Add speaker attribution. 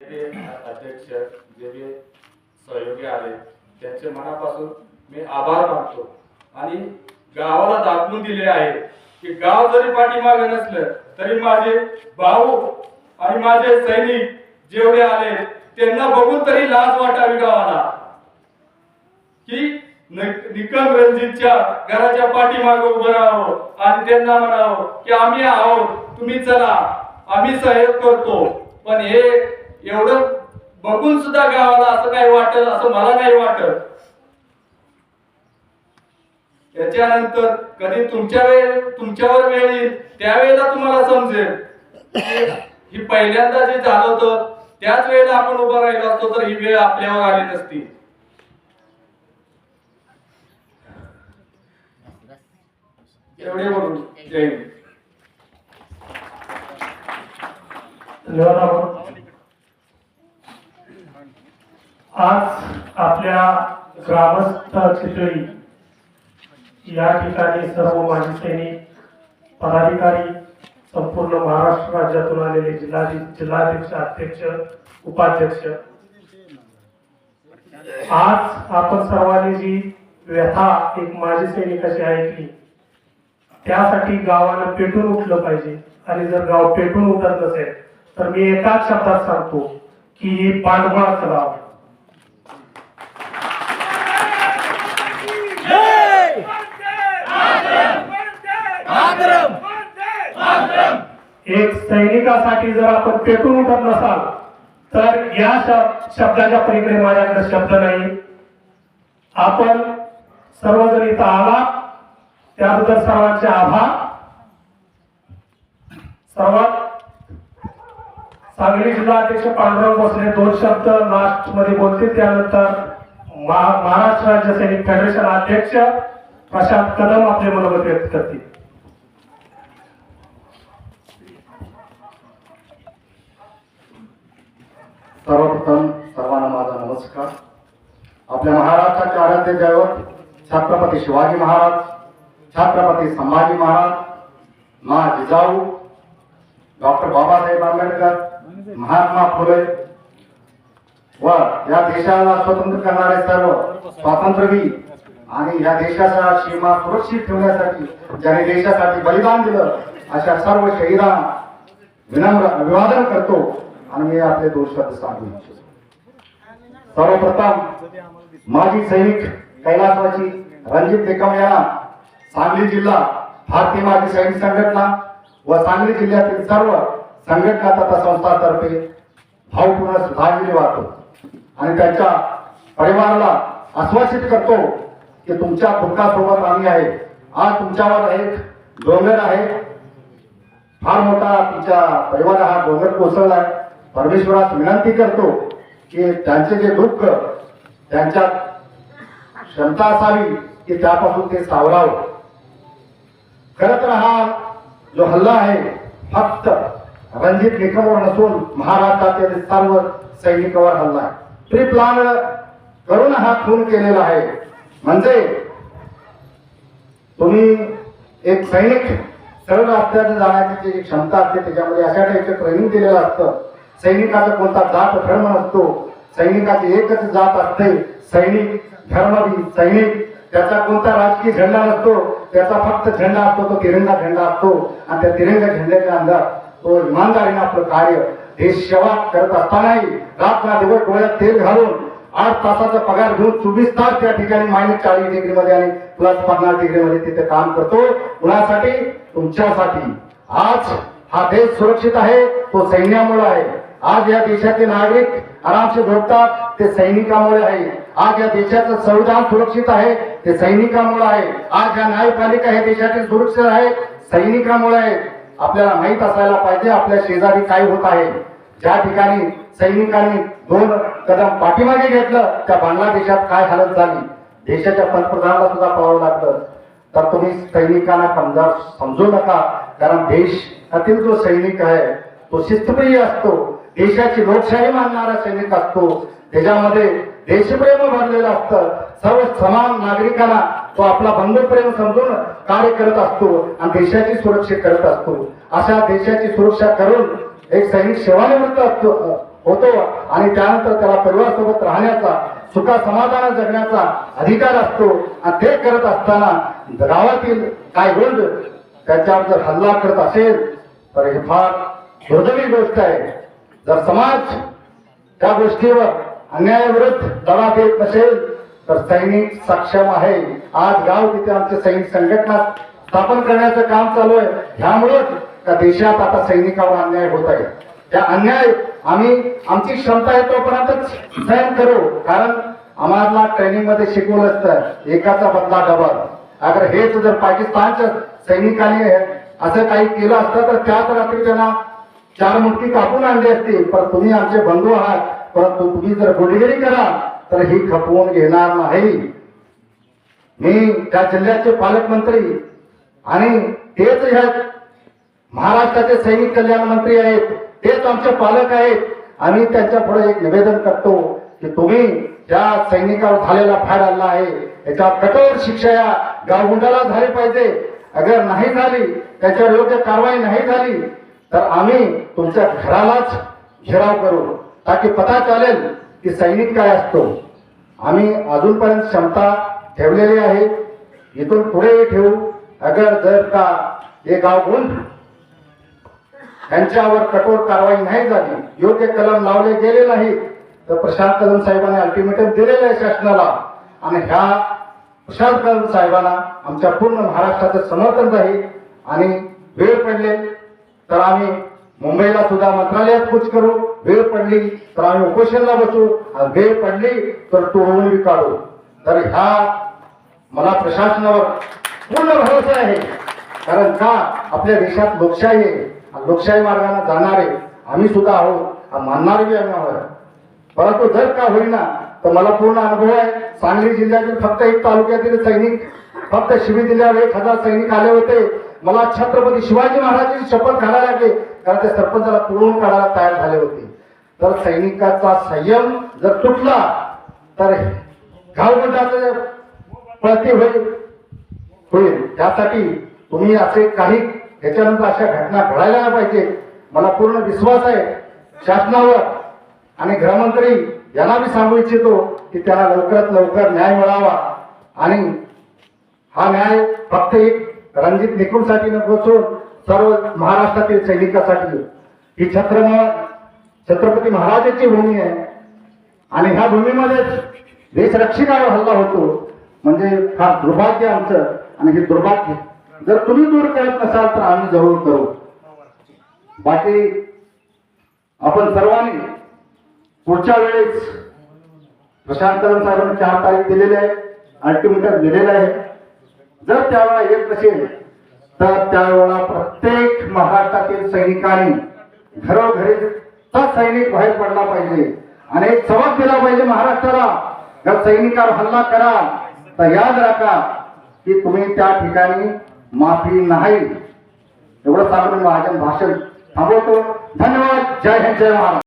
Speaker 1: अध्यक्ष जे सहयोगी आले त्यांचे मनापासून मी आभार मानतो आणि गावाला दाखवून दिले आहे की गाव जरी पाठीमागे नसलं तरी माझे भाऊ आणि माझे सैनिक जेवढे आले त्यांना बघून तरी लाज वाटावी गावाला की निकम रणजितच्या घराच्या पाठीमागे उभं राहावं आणि त्यांना म्हणावं की आम्ही आहोत, तुम्ही चला, आम्ही सहयोग करतो. पण हे एवढं बघून सुद्धा गावाला असं काही वाटत असं मला नाही वाटत. याच्यानंतर कधी तुमच्यावर वेळ येईल त्यावेळेला तुम्हाला समजेल ही पहिल्यांदा जे झालं होतं त्याच वेळेला आपण उभं राहिलो असतो तर ही वेळ आपल्यावर आली नसती. एवढे बोलून जय हिंद.
Speaker 2: आज आपल्या ग्रामस्थ चितळी या ठिकाणी सर्व माजी सैनिक पदाधिकारी संपूर्ण महाराष्ट्र राज्यातून आलेले जिल्हाध्यक्ष अध्यक्ष उपाध्यक्ष आज आपण सर्वांनी जी व्यथा एक माजी सैनिकाची ऐकली त्यासाठी गावाला पेटून उठलं पाहिजे. आणि जर गाव पेटून उठत नसेल तर मी एकाच शब्दात सांगतो की हे पाठबळाचं गाव. एक सैनिकासाठी जर आपण पेटून उठत नसाल तर या शब्दाच्या पलीकडे माझ्याकडे शब्द नाही. आपण सर्वजण इथं आला त्याबद्दल सर्वांचे आभार. सर्वात सांगली जिल्हाध्यक्ष पांडुरंग भोसले 2 शब्द लास्ट मध्ये बोलतील. त्यानंतर महाराष्ट्र राज्य सैनिक फेडरेशन अध्यक्ष प्रशांत कदम आपले मनोगत व्यक्त करतील.
Speaker 3: सर्वप्रथम सर्वांना माझा नमस्कार. आपल्या महाराष्ट्राचे आराध्य दैवत छत्रपती शिवाजी महाराज, छत्रपती संभाजी महाराज, मा जिजाऊ, डॉक्टर बाबासाहेब आंबेडकर, महात्मा फुले व या देशाला स्वतंत्र करणारे सर्व स्वातंत्र्यवीर आणि या देशाच्या सीमा सुरक्षित ठेवण्यासाठी ज्यांनी देशासाठी बलिदान दिलं अशा सर्व शहीदांना विनम्र अभिवादन करतो आणि मी आपले 2 शब्द सांगू इच्छितो. सर्वप्रथम माजी सैनिक कैलासवासी रणजित निकम यांना सांगली जिल्हा भारतीय माजी सैनिक संघटना व सांगली जिल्ह्यातील सर्व संघटना तथा संस्थांतर्फे भावपूर्ण श्रद्धांजली वाहतो आणि त्यांच्या परिवाराला आश्वासित करतो की तुमच्या दुःखासोबत आम्ही आहे. आज तुमच्यावर एक डोंगर आहे, फार मोठा तुमच्या परिवाराला हा डोंगर कोसळला आहे. परमेश्वरास विनंती करतो की त्यांचे जे दुःख त्यांच्यात क्षमता असावी की त्यापासून ते सावरावं. खरं तर हा जो हल्ला आहे फक्त रणजित निकमवर नसून महाराष्ट्रातील सर्व सैनिकांवर हल्ला आहे. प्री प्लान करून हा खून केलेला आहे. म्हणजे तुम्ही एक सैनिक सरळ रस्त्याने जाण्याची जी क्षमता असते त्याच्यामध्ये अशा टाईपचं ट्रेनिंग दिलेलं असतं. सैनिकाचा कोणता जात धर्म नसतो, सैनिकाची एकच जात असते, सैनिक धर्मवीर सैनिक. त्याचा कोणता राजकीय झेंडा नसतो, त्याचा फक्त झेंडा असतो तो तिरंगा झेंडा असतो आणि त्या तिरंगा झेंड्याच्या अंदर तो इमानदारीने आपलं कार्य देश सेवा करत असतानाही रात्रदिवस डोळ्यात तेल घालून 8 तासाचा पगार घेऊन 24 तास त्या ठिकाणी -40 डिग्रीमध्ये आणि +50 डिग्रीमध्ये तिथे काम करतो. कुणासाठी? तुमच्यासाठी. आज हा देश सुरक्षित आहे तो सैन्यामुळे आहे. आज या देशाचे नागरिक आरामसे झोपतात ते सैनिकामुळे आहे. आज या देशाचं संविधान सुरक्षित आहे ते सैनिकामुळे आहे. आज या न्यायपालिका हे देशातील सुरक्षित आहे सैनिकामुळे आहे. आपल्याला माहित असायला पाहिजे आपल्या शेजारी काय होत आहे. ज्या ठिकाणी सैनिकांनी 2 कदम पाठीमागे घेतलं त्या बांगलादेशात काय हालत झाली, देशाच्या पंतप्रधानाला सुद्धा पळावं लागतं. तर तुम्ही सैनिकांना समजू नका, कारण देशातील जो सैनिक आहे तो शिस्तप्रिय असतो, देशाची लोकशाही मानणारा सैनिक असतो, त्याच्यामध्ये देशप्रेम भरलेलं असतं. सर्व समान नागरिकांना तो आपला बंधुप्रेम समजून कार्य करत असतो आणि देशाची सुरक्षा करत असतो. अशा देशाची सुरक्षा करून एक सैनिक सेवानिवृत्त होतो आणि त्यानंतर त्याला परिवारासोबत राहण्याचा सुखा समाधान जगण्याचा अधिकार असतो आणि ते करत असताना गावातील काय गुंड त्याच्यावर जर हल्ला करत असेल तर हे फार दुर्दैवी गोष्ट आहे. जर समाज त्या गोष्टीवर अन्यायाविरुद्ध लढा देत नसेल तर सैनिक सक्षम आहे. आज गाव तिथे आमचे सैनिक संघटना स्थापन करण्याचं काम चालू आहे. ह्यामुळेच त्या देशात आता सैनिकावर अन्याय होत आहे. त्या अन्याय आम्ही आमची क्षमता आहे तोपर्यंतच सहन करू, कारण आम्हाला ट्रेनिंग मध्ये शिकवलं असतं एकाचा बदला डबल. अगर हेच जर पाकिस्तानच्या सैनिकांनी असं काही केलं असतं तर त्याच रात्री त्यांना 4 मुठ्ठी कापून आणली असती. पण तुम्ही आमचे बंधू आहात, परंतु तुम्ही जर गुंडगिरी कराल तर ही खपवून घेणार नाही. मी त्या जिल्ह्याचे पालकमंत्री आणि तेच ह्या महाराष्ट्राचे सैनिक कल्याण मंत्री आहेत, तेच आमचे पालक आहेत. आम्ही त्यांच्या पुढे एक निवेदन करतो की तुम्ही ज्या सैनिकावर झालेला फार हल्ला आहे याच्या कठोर शिक्षा या गावगुंडाला झाली पाहिजे. अगर नाही झाली, त्याच्यावर योग्य कारवाई नाही झाली तर आम्ही तुमच्या घरालाच घेराव करू, ताकी पता चालेल की सैनिक काय असतो. आम्ही अजूनपर्यंत क्षमता ठेवलेली आहे, इथून पुढे ठेवू. अगर जर का हे गावगुंड यांच्यावर कठोर कारवाई नाही झाली, योग्य कलम लावले गेले नाही तर प्रशांत कदम साहेबांनी अल्टिमेटम दिलेलं आहे शासनाला आणि ह्या प्रशांत कदम साहेबांना आमच्या पूर्ण महाराष्ट्राचं समर्थन राहील. आणि वेळ पडले तर आम्ही मुंबईला सुद्धा मंत्रालयात कूच करू, वेळ पडली तर आम्ही उपोषणला बसू, आणि वेळ पडली तर तोडून काढू. तर ह्या मला प्रशासनावर पूर्ण भरोसा आहे, कारण का आपल्या देशात लोकशाही आहे. लोकशाही मार्गाने जाणारे आम्ही सुद्धा आहोत, मानणारे बी आम्ही आहोत. परंतु जर का होईना तर मला पूर्ण अनुभव आहे. सांगली जिल्ह्यातील फक्त 1 तालुक्यातील सैनिक, फक्त शिवी जिल्ह्यावर 1000 सैनिक आले होते. मला छत्रपती शिवाजी महाराजांची शपथ घालायला लागली, कारण ते सरपंचाला तोडून काढायला तयार झाले होते. तर सैनिकाचा संयम जर तुटला तर गावगुंडाचं पळती होईल. त्यासाठी तुम्ही असे काही त्याच्यानंतर अशा घटना घडायला नाही पाहिजे. मला पूर्ण विश्वास आहे शासनावर आणि गृहमंत्री यांना मी सांगू इच्छितो की त्याला लवकरात लवकर न्याय मिळावा. आणि हा न्याय फक्त एक रणजित निकुंजसाठी नसून सर्व महाराष्ट्रातील सैनिकांसाठी. ही छत्रपती महाराजांची भूमी आहे आणि ह्या भूमीमध्येच देशरक्षकावर हल्ला होतो, म्हणजे फार दुर्भाग्य आमचं. आणि हे दुर्भाग्य जर तुम्ही दूर करत नसाल तर आम्ही जरूर करू. बाकी आपण सर्वांनी पुढच्या वेळेस प्रशांत कदम साहेबांनी 4 तारीख दिलेली आहे, अल्टिमेटम दिलेलं आहे. जर त्यावेळेला येत नसेल तर त्यावेळेला प्रत्येक महाराष्ट्रातील सैनिकांनी घरोघरी सैनिक बाहेर पडला पाहिजे आणि एक सबक दिला पाहिजे महाराष्ट्राला. जर सैनिकावर हल्ला कराल तर याद राखा की तुम्ही त्या ठिकाणी माफी नाही. एवढं सांगून माझं भाषण थांबवतो. धन्यवाद. जय हिंद, जय महाराष्ट्र.